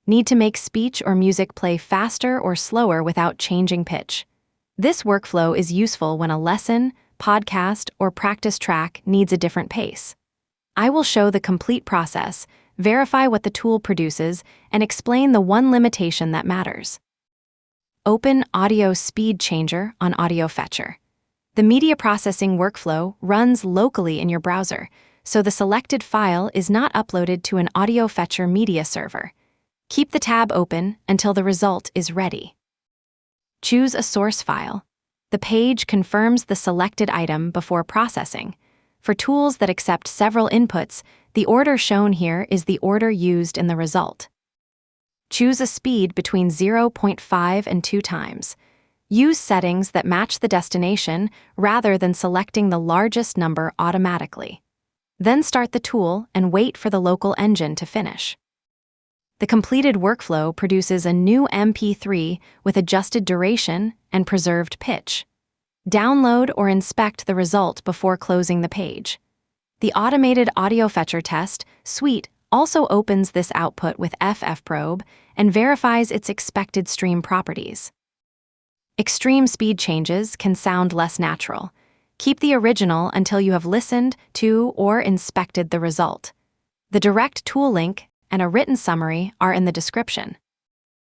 Need to make speech or music play faster or slower without changing pitch. This workflow is useful when a lesson, podcast, or practice track needs a different pace. I will show the complete process, verify what the tool produces, and explain the one limitation that matters. Open Audio Speed Changer on AudioFetcher. The media processing workflow runs locally in your browser, so the selected file is not uploaded to an AudioFetcher media server. Keep the tab open until the result is ready. Choose a source file. The page confirms the selected item before processing. For tools that accept several inputs, the order shown here is the order used in the result. Choose a speed between 0.5 and 2 times. Use settings that match the destination rather than selecting the largest number automatically. Then start the tool and wait for the local engine to finish. The completed workflow produces a new MP3 with adjusted duration and preserved pitch. Download or inspect the result before closing the page. The automated AudioFetcher test suite also opens this output with FFprobe and verifies its expected stream properties. Extreme speed changes can sound less natural. Keep the original until you have listened to or inspected the result. The direct tool link and a written summary are in the description.